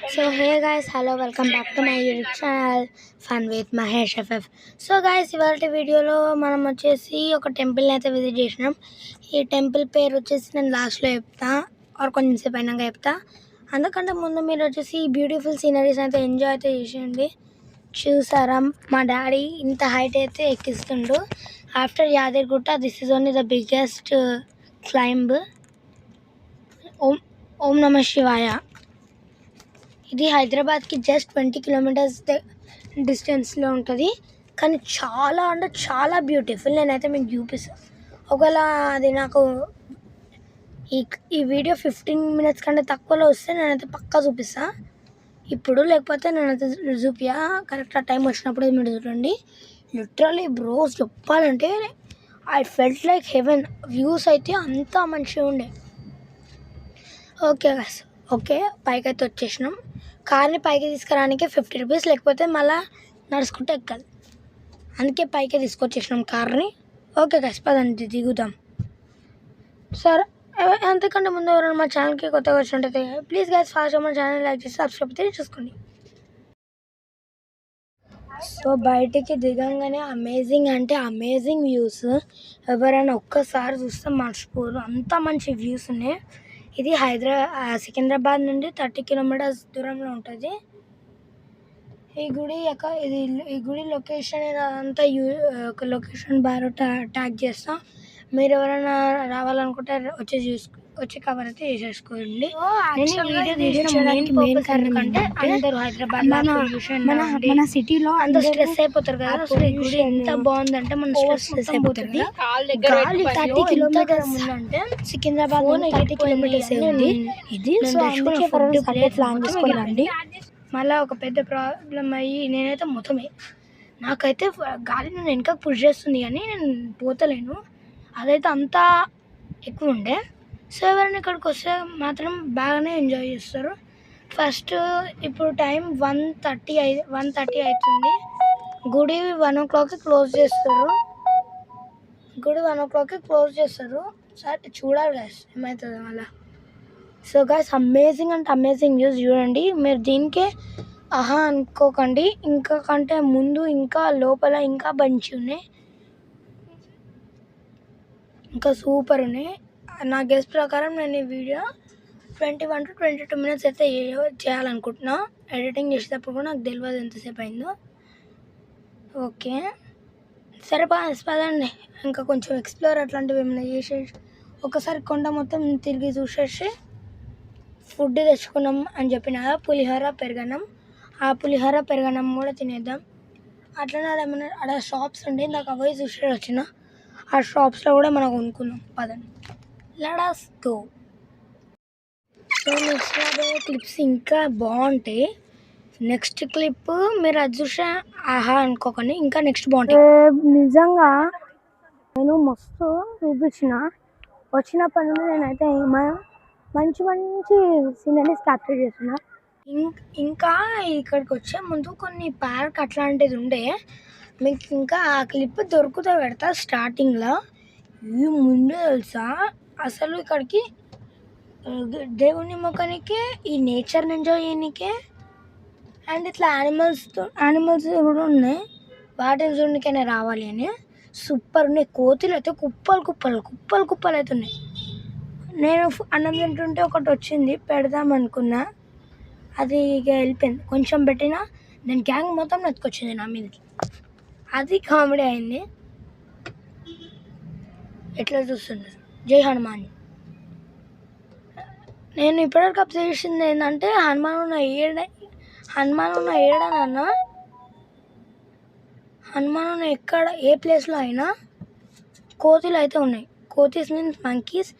So hey guys, hello, welcome back to my YouTube channel Fun with Mahesh FF. So guys ఇవాళ వీడియోలో మనం వచ్చేసి ఒక టెంపుల్ని అయితే విజిట్ చేసినాం. ఈ టెంపుల్ పేరు వచ్చేసి నేను లాస్ట్లో చెప్తా ఆర్ కొంచెం సేపు అయినాక చెప్తా. అందుకంటే ముందు మీరు వచ్చేసి ఈ బ్యూటిఫుల్ సీనరీస్ అయితే ఎంజాయ్ అయితే చేసేయండి. చూసారా మా డాడీ ఇంత హైట్ అయితే ఎక్కిస్తుండు. After Yadagirigutta this is only the biggest climb. ఓం నమ శివాయ. ఇది హైదరాబాద్కి జస్ట్ 20 కిలోమీటర్స్ డిస్టెన్స్లో ఉంటుంది. కానీ చాలా అంటే చాలా బ్యూటిఫుల్. నేనైతే మీకు చూపిస్తాను. ఒకవేళ అది నాకు ఈ వీడియో 15 మినిట్స్ కంటే తక్కువలో వస్తే నేనైతే పక్కా చూపిస్తాను ఇప్పుడు. లేకపోతే నేనైతే చూపియా కరెక్ట్ ఆ టైం వచ్చినప్పుడు మీరు చూడండి. లిటరలీ బ్రోస్ చెప్పాలంటే I felt like heaven. Views అయితే అంతా మంచిగా ఉండే. ఓకే పైకి అయితే వచ్చేసినాం. కార్ని పైకి తీసుకురానికి 50 రూపీస్, లేకపోతే మళ్ళీ నడుచుకుంటే ఎక్కాలి. అందుకే పైకి తీసుకొచ్చేసినాం కార్ని. ఓకే గైస్ పదండి దిగుదాం. సరే అంతకంటే ముందు ఎవరైనా మా ఛానల్కి కొత్తగా వచ్చినట్టయితే ప్లీజ్ గైస్ ఫాస్ట్గా మా ఛానల్ లైక్ చేసి సబ్స్క్రైబ్ అయితే చూసుకోండి. సో బయటికి దిగంగానే అమేజింగ్ అంటే అమేజింగ్ వ్యూస్. ఎవరైనా ఒక్కసారి చూస్తే మర్చిపోరు, అంత మంచి వ్యూస్ ఉన్నాయి. ఇది సికింద్రాబాద్ నుండి 30 కిలోమీటర్స్ దూరంలో ఉంటుంది. ఈ గుడి లొకేషన్ అంతా లొకేషన్ బాగా ట్యాగ్ చేస్తాం. మీరు ఎవరైనా రావాలనుకుంటే వచ్చి కవర్ అయితే చేసేసుకోండి. మెయిన్ కారణం అంటే అందరూ హైదరాబాద్ మన సిటీలో అందరూ స్ట్రెస్ అయిపోతారు కదా. సో ఈ గుడి ఎంత బాగుందంటే మనం స్ట్రెస్ అయిపోతుంది. గాలి 30 కిలోమీటర్స్ అంటే సికింద్రాబాద్ 30 కిలోమీటర్స్ ఉంది ఇది. సో అందుకే ప్లాన్ చేసుకోవాలండి. మళ్ళీ ఒక పెద్ద ప్రాబ్లం అయ్యి నేనైతే మొత్తమే నాకైతే గాలి నన్ను వెనక పుష్ చేస్తుంది కానీ నేను పోతలేను. అదైతే అంతా ఎక్కువ ఉండే. సో ఎవరైనా ఇక్కడికి వస్తే మాత్రం బాగానే ఎంజాయ్ చేస్తారు. ఫస్ట్ ఇప్పుడు టైం 1:30 అవుతుంది. గుడి 1 o'clockకి క్లోజ్ చేస్తారు. సరే చూడాలి గైస్ ఏమవుతుంది మళ్ళీ. సో గైస్ అమేజింగ్ అంటే అమేజింగ్ వ్యూస్ చూడండి. మీరు దీనికే ఆహా అనుకోకండి, ఇంకా కంటే ముందు ఇంకా లోపల ఇంకా మంచి ఉన్నాయి, ఇంకా సూపర్ ఉన్నాయి. నా గెస్ ప్రకారం నేను ఈ వీడియో 21 to 22 మినిట్స్ అయితే చేయాలనుకుంటున్నా. ఎడిటింగ్ చేసేటప్పుడు కూడా నాకు తెలియదు ఎంతసేపు అయిందో. ఓకే సరే పదండి ఇంకా కొంచెం ఎక్స్ప్లోర్ అట్లాంటివి ఏమైనా చేసేసి ఒకసారి కొండ మొత్తం తిరిగి చూసేసి ఫుడ్ తెచ్చుకున్నాం అని చెప్పిన కదా, పులిహోర పెరగన్నం. ఆ పులిహోర పెరగన్నం కూడా తినేద్దాం. అట్లనే ఆడ షాప్స్ ఉండే, నాకు అవే చూసి వచ్చిన. ఆ షాప్స్లో కూడా మనం కొనుక్కున్నాం. పదండి let's go. So next clips ఇంకా బాగుంటాయి. నెక్స్ట్ క్లిప్ మీరు అది చూసే ఆహా అనుకోకండి, ఇంకా నెక్స్ట్ బాగుంటాయి. నిజంగా నేను మస్తు చూపించిన వచ్చినప్పటి నుండి నేనైతే మంచి సీనరీస్ క్యాప్చర్ చేస్తున్నా. ఇంకా ఇక్కడికి వచ్చే ముందు కొన్ని పార్క్ అట్లాంటిది ఉండే. మీకు ఇంకా ఆ క్లిప్ దొరుకుతా పెడతా స్టార్టింగ్లో. ఈ ముందు తెలుసా అసలు ఇక్కడికి దేవుని మొక్కనికే, ఈ నేచర్ని ఎంజాయ్ చేయనికే, అండ్ ఇట్లా యానిమల్స్ కూడా ఉన్నాయి. వాటిని చూడనికైనా రావాలి అని సూపర్ ఉన్నాయి. కోతులు అయితే కుప్పలు అయితే ఉన్నాయి. నేను అన్నం తింటుంటే ఒకటి వచ్చింది, పెడదాం అనుకున్నా, అది ఇక వెళ్ళిపోయింది. కొంచెం పెట్టినా దాని గ్యాంగ్ మొత్తం నెత్తుకొచ్చింది నా మీదకి. అది కామెడీ అయింది. ఎట్లా చూస్తున్నారు జై హనుమాన్. నేను ఇప్పటివరకు అబ్జర్వ్ చేసింది ఏంటంటే హనుమాన్ ఉన్న ఎక్కడ ఏ ప్లేస్లో అయినా కోతులు అయితే ఉన్నాయి. కోతిస్ మీన్స్ మంకీస్.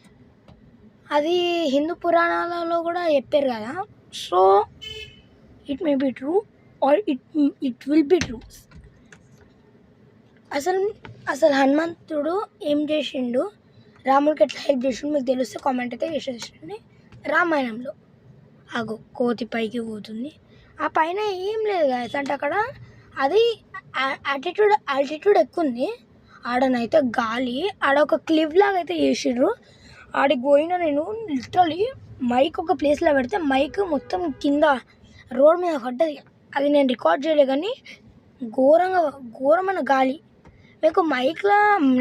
అది హిందూ పురాణాలలో కూడా చెప్పారు కదా. So it may be true or it will be true. అసలు హనుమంతుడు ఏం చేసిండు, రాముడికి ఎట్లా హెల్ప్ చేసిండు మీకు తెలిస్తే కామెంట్ అయితే చేసేసండి. రామాయణంలో ఆగో కోతి పైకి పోతుంది, ఆ పైన ఏం లేదు కదా అంటే అక్కడ అది ఆల్టిట్యూడ్ ఎక్కువ ఉంది. ఆడనైతే గాలి ఆడ ఒక క్లిఫ్ లాగా అయితే చేసిండ్రు. ఆడికి పోయినా నేను లిటరలీ మైక్ ఒక ప్లేస్లో పెడితే మైక్ మొత్తం కింద రోడ్ మీద పడ్డది. అది నేను రికార్డ్ చేయలే కానీ ఘోరమైన గాలి. మీకు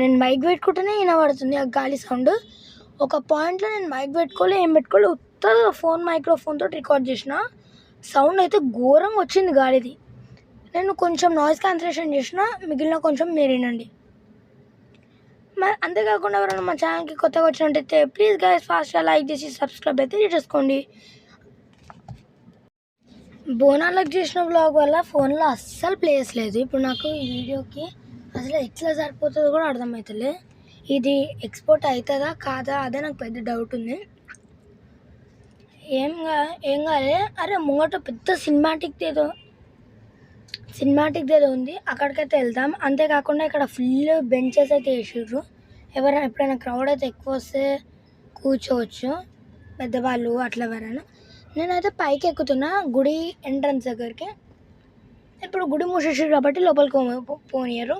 నేను మైక్ పెట్టుకుంటేనే వినబడుతుంది ఆ గాలి సౌండ్. ఒక పాయింట్లో నేను మైక్ ఏం పెట్టుకోలే, ఉత్తగా మైక్రోఫోన్ తోటి రికార్డ్ చేసిన. సౌండ్ అయితే ఘోరంగా వచ్చింది గాలిది. నేను కొంచెం నాయిస్ క్యాన్సిలేషన్ చేసిన, మిగిలిన కొంచెం మీరు వినండి. అంతేకాకుండా ఎవరైనా మా ఛానల్కి కొత్తగా వచ్చినట్టయితే ప్లీజ్ గైస్ ఫాస్ట్గా లైక్ చేసి సబ్స్క్రైబ్ అయితే చేసుకోండి. బోనాలకు చేసిన బ్లాగ్ వల్ల ఫోన్లో అస్సలు ప్లేస్ లేదు. ఇప్పుడు నాకు ఈ వీడియోకి అసలు ఎట్లా సరిపోతుందో కూడా అర్థమవుతలే. ఇది ఎక్స్పోర్ట్ అవుతుందా కాదా అదే నాకు పెద్ద డౌట్ ఉంది. ఏం కాలే. అరే ముంగట పెద్ద సినిమాటిక్ ఏదో ఉంది, అక్కడికైతే వెళ్దాం. అంతేకాకుండా ఇక్కడ ఫుల్ బెంచెస్ అయితే వేసిర్రు. ఎప్పుడైనా క్రౌడ్ అయితే ఎక్కువ వస్తే కూర్చోవచ్చు, పెద్దవాళ్ళు అట్లా ఎవరైనా. నేనైతే పైకి ఎక్కుతున్నా గుడి ఎంట్రన్స్ దగ్గరికి. ఇప్పుడు గుడి మూసేసారు కాబట్టి లోపలికి పోనీయరు.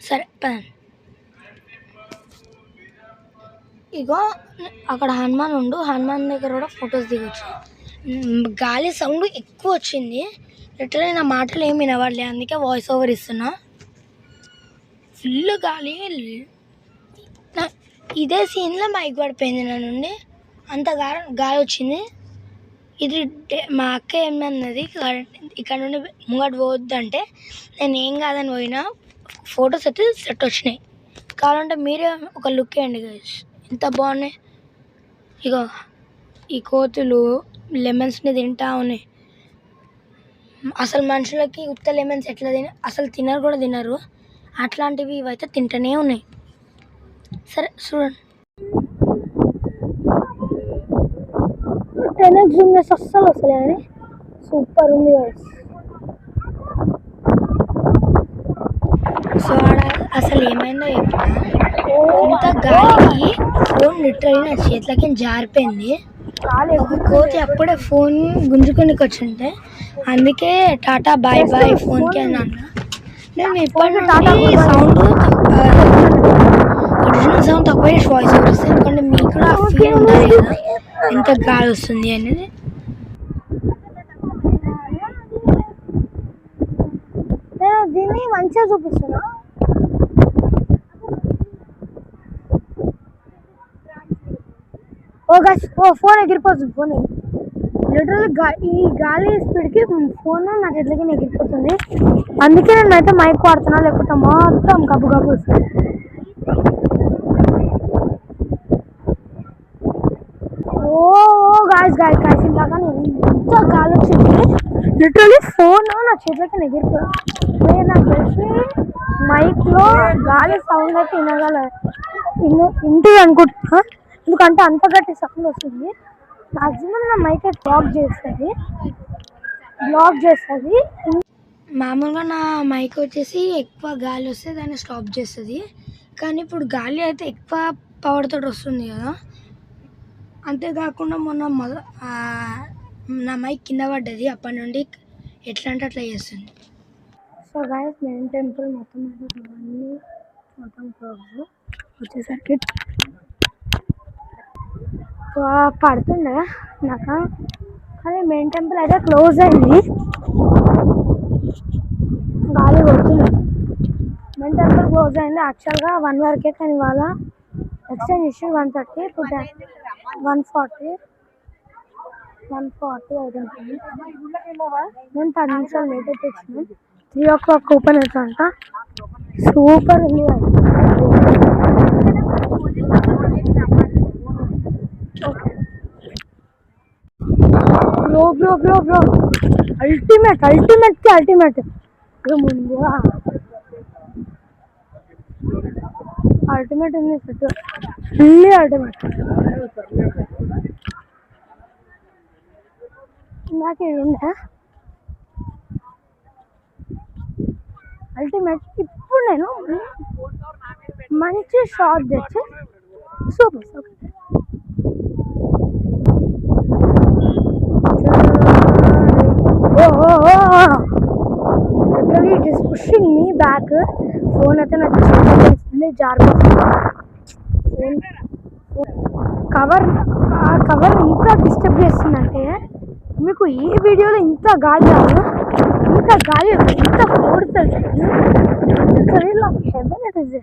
సరే ఇగో అక్కడ హనుమాన్ దగ్గర కూడా ఫొటోస్ దిగొచ్చు. గాలి సౌండ్ ఎక్కువ వచ్చింది, లిటరల్లీ నా మాటలు ఏమి వినవాడలే, అందుకే వాయిస్ ఓవర్ ఇస్తున్నా. ఫుల్ గాలి. ఇదే సీన్లో మైక్ పడిపోయింది నా నుండి, అంత గాలి వచ్చింది. ఇది మా అక్క ఏమన్నది, ఇక్కడ నుండి ముంగట పోవద్దంటే నేను ఏం కాదని పోయినా. ఫొటోస్ అయితే సెట్ వచ్చినాయి. కావాలంటే మీరే ఒక లుక్ వేయండి గైస్, ఎంత బాగున్నాయి. ఇగో ఈ కోతులు లెమన్స్ని తింటా ఉన్నాయి. అసలు మనుషులకి ఉత్త లెమన్స్ ఎట్లా అసలు తినరు. అట్లాంటివి ఇవైతే తింటూనే ఉన్నాయి. సరే చూడండి, 10x జూమ్ చేసి అస్సలు వస్తలే అని సూపర్ ఉంది గైస్. సో అసలు ఏమైందో చెప్తా. ఇంత గాలికి ఫోన్ లిటరల్లీ నా చేతులకి జారిపోయింది. ఒక కోతి అప్పుడే ఫోన్ గుంజుకొని వచ్చింటే, అందుకే టాటా బాయ్ బాయ్ ఫోన్కి అని అన్నా. నేను ఇప్పటి నుండి ఒరిజినల్ సౌండ్ తక్కువ చేసి వాయిస్ ఓవర్ వస్తుంది, ఎందుకంటే మీకు కూడా ఫీల్ ఉంటుంది కదా ఎంత గాలి వస్తుంది అనేది. నేను దీన్ని మంచిగా చూపిస్తున్నా. ఫోన్ ఎగిరిపోతుంది. లిటరల్లీ ఈ గాలి స్పీడ్కి ఫోన్ నా చేతికి ఎగిరిపోతుంది. అందుకే నేను అయితే మైక్ వాడుతున్నా, లేకపోతే మొత్తం గబ్బు వస్తుంది. గాయస్ ఇలాగా ఎంత గాలి వచ్చింది, లిటరల్లీ ఫోన్ నా చేతికి ఎగిరిపోతుంది. నాకు తెలిసి మైక్లో గాలి సౌండ్ అయితే ఇంటి అనుకుంటున్నా, ఎందుకంటే అంత గట్టి సౌండ్ వస్తుంది. మ్యాక్సిమం నా మైక్ అయితే బ్లాక్ చేస్తుంది. మామూలుగా నా మైక్ వచ్చేసి ఎక్కువ గాలి వస్తే దాన్ని స్టాప్ చేస్తుంది, కానీ ఇప్పుడు గాలి అయితే ఎక్కువ పవర్ తోటి వస్తుంది కదా. అంతేకాకుండా నా మైక్ కింద పడ్డది, అప్పటి నుండి ఎట్లా అంటే అట్లా చేస్తుంది. సో గైస్ మెయిన్ టెంపుల్ మొత్తం క్లోజ్ వచ్చేసరికి పడుతుండే నాకు, కానీ మెయిన్ టెంపుల్ అయితే క్లోజ్ అయింది. గాలి కొడుతుంది. మెయిన్ టెంపుల్ క్లోజ్ అయింది యాక్చువల్గా 1 వరకే, కానీ ఇవాళ ఎక్స్చేంజ్ ఇష్యూ 1:30, ఇప్పుడు 1:40 అవుతుంది. నేను 10 నిమిషాలు లేట్ అయితే వచ్చినాను. 3 o'clock ఓపెన్ అవుతుందంట. సూపర్ ఉంది. బ్రో అల్టిమేట్ ముందుగా అల్టిమేట్ ఉంది. Fully ultimate. నాకు ఇది ఉందా అల్టిమేట్. ఇప్పుడు నేను మంచి షాట్ తెచ్చి super. Literally it is pushing me back. Phone అయితే నాకు ఫుల్లీ జారిపోతుంది. కవర్ ఎంత డిస్టర్బ్ చేస్తుందంటే మీకు ఏ వీడియోలో ఇంత గాలి రాదు, ఇంత గాలి ఇంత force haven it is.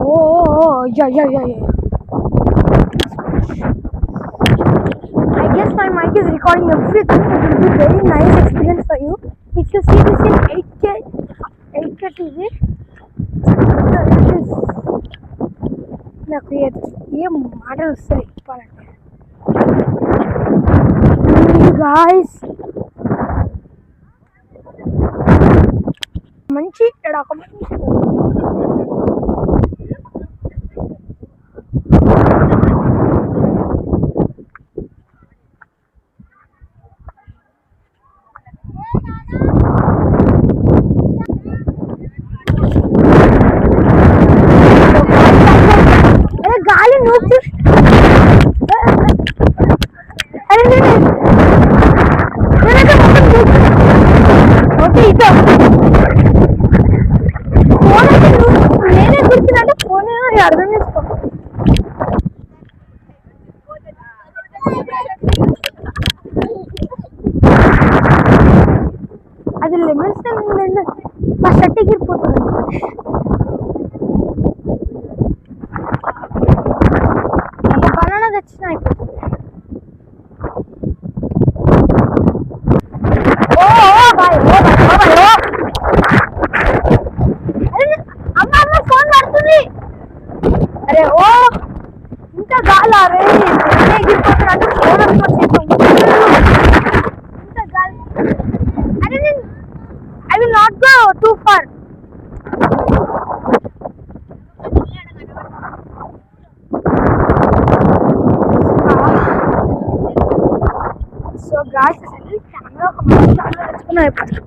Oh, yeah. I guess my mic is recording everything. It will be very nice experience for you. If you see this in 8K TV, నాకు ఏం మాటలు వస్తాయి చెప్పాలంటే. గాయస్ మంచి ఒక మంచి గాలి నూకి ఓకే ఇదో ఫోన్ అయితే నేనే గుర్తున్నట్టు ఫోన్ అర్థం చేసుకో. అది లెమన్స్ మా షర్ట్ ఎగిరిపోతుంది. బనానా తెచ్చిన అయిపోతుంది. అమ్మ ఫోన్ పడుతుంది. అరే ఓ ఇంకా గాలి అరే ఎగిరిపోతున్నట్టు ఫోన్ ఇంకా గాలి. అరే నేను I will not go too far. So guys అసలు కెమెరా ఒక మంచి కెమెరా తెచ్చుకున్నా అయిపోతుంది.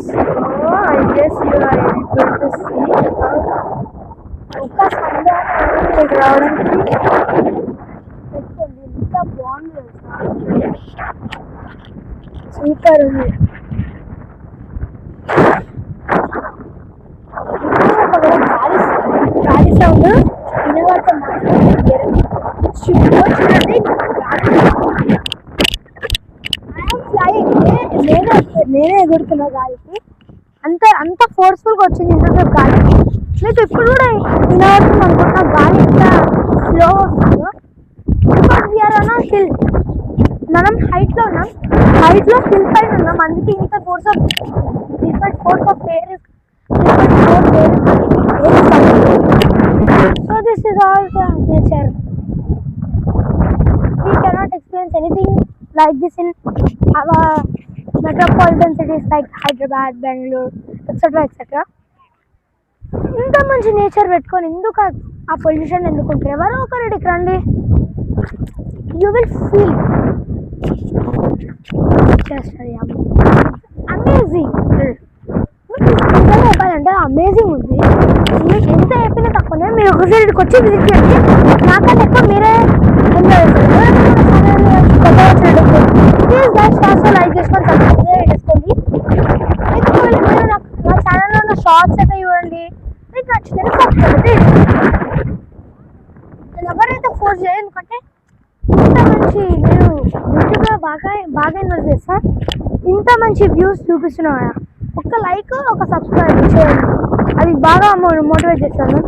So I guess you are able to see ఒక సండే రావడానికి ఎంత బాగుంది సూపర్ ఉంది. గాలి సౌండ్ వినబడుతుంది. నేనే ఎగురుతున్నా గాలికి. అంత ఫోర్స్ఫుల్గా వచ్చింది ఇంతసేపు గాలి. మీకు ఇప్పుడు కూడా వినబడుతుంది అనుకుంటున్నా గాలి ఎంత స్లో వస్తుందో. బికాస్ వీఆర్ ఆన్ హిల్, మనం హైట్లో ఉన్నాం, హైట్లో హిల్ పైన ఉన్నాం, అందుకే ఇంత force of different force of air. So this is all the nature. We cannot experience anything like this in our metropolitan cities like Hyderabad, Bangalore, etc. ఇంత మంచి నేచర్ పెట్టుకొని ఎందుకు ఆ పొల్యూషన్ ఎందుకుంటారు? ఎవరో ఒకరికి రండి, యూ విల్ ఫీల్ అమేజింగ్. చెప్పాలంటే amazing ఉంది. మీకు ఎంత చెప్పినా తక్కువనే. మీరు ఒకసారికి వచ్చి విజిట్ చేయండి. నాకన్నా ఎక్కువ మీరే ఎంజాయ్ చేస్తారు. కొత్త వచ్చినట్టు ప్లీజ్ గైస్ ఫాస్ట్ లైక్ చేసుకొని సబ్స్క్రైబ్ చేసుకోండి. ఎక్కువ మీరు నా ఛానల్లో ఉన్న షార్ట్స్ అయితే చూడండి. మీకు నచ్చితే సబ్స్క్రైబ్ నేను ఎవరైతే ఫోర్స్ చేయాలి, ఎందుకంటే ఇంత మంచి నేను యూట్యూబ్లో బాగా ఇన్వెస్ట్ చేస్తాను. ఇంత మంచి వ్యూస్ చూపిస్తున్నా, ఒక్క లైక్ ఒక సబ్స్క్రైబ్ చేయండి, అది బాగా మోటివేట్ చేస్తాను.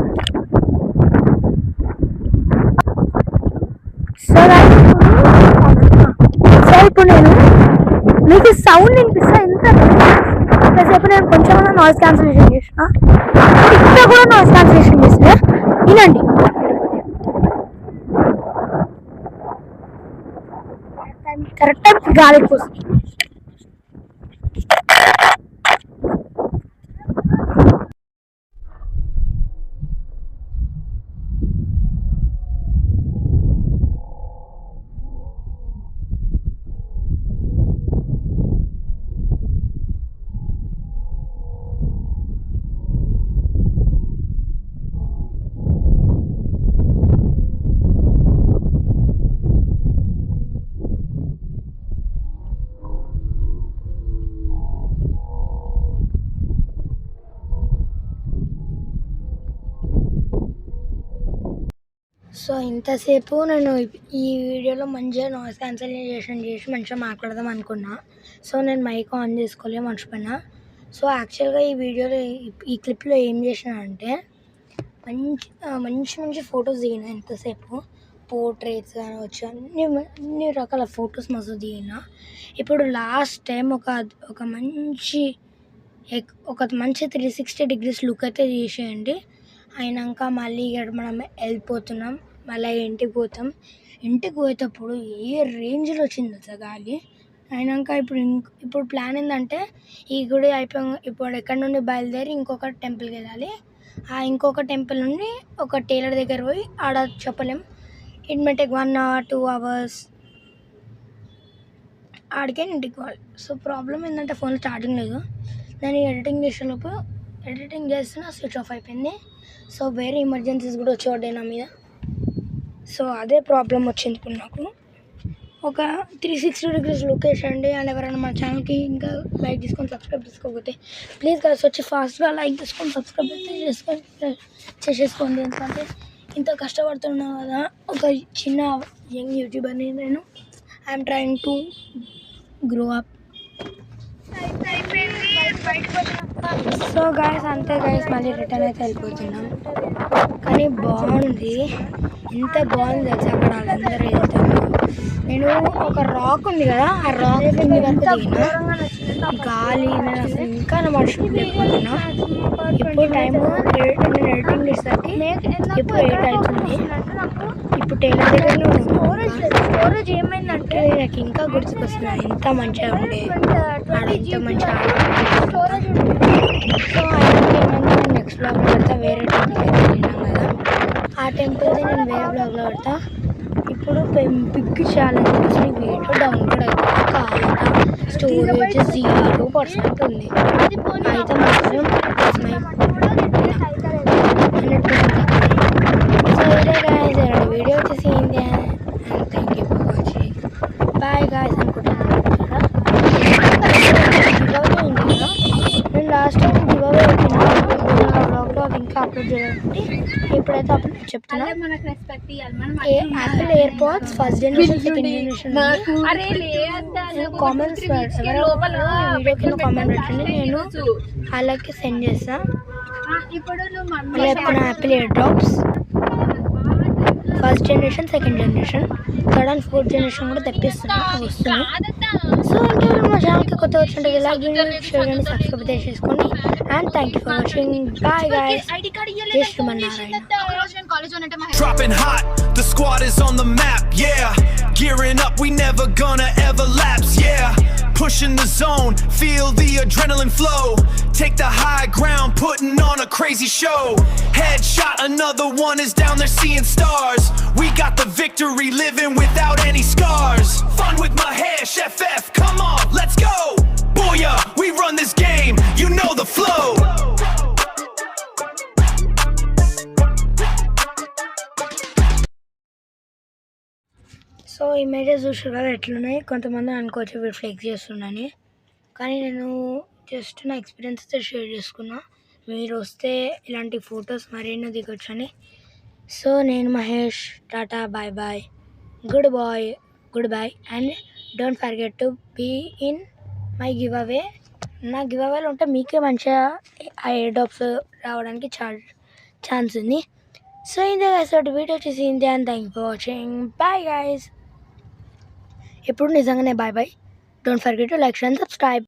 సో ఇప్పుడు నేను మీకు సౌండ్ వినిపిస్తా. ఇంతసేపు నేను కొంచెం నాయిస్ క్యాన్సిలేషన్ చేసిన, ఇక్కడ కూడా నాయిస్ క్యాన్సిలేషన్ చేస్తే వినండి. కరెక్ట్ టైం గాలి కోసం సో ఇంతసేపు నేను ఈ వీడియోలో మంచిగా నాయిస్ క్యాన్సలేషన్ చేసి మంచిగా మాట్లాడదాం అనుకున్నా. సో నేను మైక్ ఆన్ చేసుకోలే, మర్చిపోయినా. సో యాక్చువల్గా ఈ వీడియోలో ఈ క్లిప్లో ఏం చేసినా అంటే మంచి మంచి ఫొటోస్ దిగిన. ఎంతసేపు పోర్ట్రేట్స్ కానీ వచ్చి అన్ని రకాల ఫొటోస్ మస్తు దిగిన. ఇప్పుడు లాస్ట్ టైం ఒక మంచి 360 degrees లుక్ అయితే తీసేయండి. అయినాక మళ్ళీ ఇక్కడ మనం వెళ్ళిపోతున్నాం, మళ్ళీ ఇంటికి పోతాం. ఇంటికి పోయేటప్పుడు ఏ రేంజ్లో వచ్చింది సార్ గాలి. అయినాక ఇప్పుడు ప్లాన్ ఏంటంటే ఈ గుడి అయిపోయి ఇప్పుడు ఎక్కడి నుండి బయలుదేరి ఇంకొక టెంపుల్కి వెళ్ళాలి. ఆ ఇంకొక టెంపుల్ నుండి ఒక టైలర్ దగ్గర పోయి ఆడ చెప్పలేం, it may take 1 hour 2 hours ఆడికే ఇంటికి పోవాలి. సో ప్రాబ్లం ఏంటంటే ఫోన్లో ఛార్జింగ్ లేదు. నేను ఎడిటింగ్ చేస్తున్నా స్విచ్ ఆఫ్ అయిపోయింది. సో వేరే ఎమర్జెన్సీస్ కూడా వచ్చేవాడే నా మీద. సో అదే ప్రాబ్లం వచ్చింది ఇప్పుడు నాకు. ఒక 360 degrees లొకేషన్ అండి. అండ్ ఎవరైనా మన ఛానల్కి ఇంకా లైక్ చేసుకొని సబ్స్క్రైబ్ చేసుకోకపోతే ప్లీజ్ కలిసి వచ్చి ఫాస్ట్గా లైక్ చేసుకొని సబ్స్క్రైబ్ అయితే చేసేసుకోండి. ఎందుకంటే ఇంత కష్టపడుతున్నా కదా, ఒక చిన్న యంగ్ యూట్యూబర్ని నేను. I'm trying to grow up. So guys అంతే గాయస్, మళ్ళీ రిటర్న్ అయితే వెళ్ళిపోతున్నాం. కానీ బాగుంది, ఎంత బాగుంది తెలుసా అక్కడ వాళ్ళందరూ వెళ్తారు. నేను ఒక రాక్ ఉంది కదా, ఆ రాక్ కింద వరకు దిగిన. గాలి నేను అసలు ఇంకా నా మనుషులు లేకపోతున్నా. ఇప్పుడు టైము నేను ఎడిటింగ్ చేసేసరికి ఇప్పుడు 8 అవుతుంది. ఇప్పుడు టైలర్ దగ్గరనే స్టోరేజ్ ఏమైందంటే నాకు ఇంకా గుర్తుకొస్తుంది ఎంత మంచిగా ఉండే ఆడ, ఎంత మంచిగా స్టోరేజ్ ఉంది. సో ఏమైంది, నేను నెక్స్ట్ బ్లాగ్లో పెడతా. వేరే టెంపుల్ అయితే వెళ్ళినాం కదా, ఆ టెంపుల్ది నేను వేరే బ్లాగ్లో పెడతా. ఇప్పుడు బిగ్ ఛాలెంజ్ వచ్చి వీడియో డౌన్లోడ్ అయితే స్టోరేజ్ 0% ఉంది. అయితే మాత్రం 100%. సో ఇదే గాయస్ వీడియో వచ్చేసి ఏంటి and thank you for watching. Bye guys అనుకుంటున్నాను కదా. గివ్ అవే ఉంది కదా, నేను లాస్ట్ టైం గివ్ అవే పెట్టిన బ్లాగ్లో అవి ఇంకా అప్లోడ్ చేయాలంటే ఇప్పుడైతే అప్లోడ్ చెప్తున్నా. Apple AirPods first generation second generation comments video కింద కామెంట్ పెట్టండి, నేను వాళ్ళకి సెండ్ చేస్తాను. మళ్ళీ చెప్పిన Apple ear drops first generation second generation third and fourth generation కూడా తెప్పిస్తున్నాను, వస్తున్నాను. సో ఇంకా మా ఛానల్కి కొత్త వచ్చింటే లైక్ చేయండి, షేర్ చేయండి, సబ్స్క్రైబ్ చేసుకోండి. And thank you for watching. Bye guys. జై Srimannarayana. Dropping hot, the squad is on the map, yeah. Gearing up, we never gonna ever lapse, yeah. Pushing the zone, feel the adrenaline flow. Take the high ground, putting on a crazy show. Headshot, another one is down there seeing stars. We got the victory, living without any scars. Fun with Mahesh, FF, come on, let's go. Booyah, we run this game, you know the flow. So images చూసారు కదా ఎట్లున్నాయి. కొంతమంది అనుకోవచ్చు వీడు flex చేస్తున్నాని, కానీ నేను just నా experience అయితే షేర్ చేసుకున్నా. మీరు వస్తే ఇలాంటి ఫొటోస్ మరెన్నో దిగొచ్చు అని. సో నేను Mahesh, tata, bye bye, good bye. And don't forget to be in my giveaway. నా గివ్ అవేలో ఉంటే మీకే మంచిగా ఆ ఎయిర్ డ్రాప్స్ రావడానికి ఛాన్స్ ఉంది. సో ఇదే గైస్ వీడియో వచ్చేసి ఇంతే. And thank you for watching. Bye guys. ఇప్పుడు నిజంగానే bye. Don't forget to like and subscribe.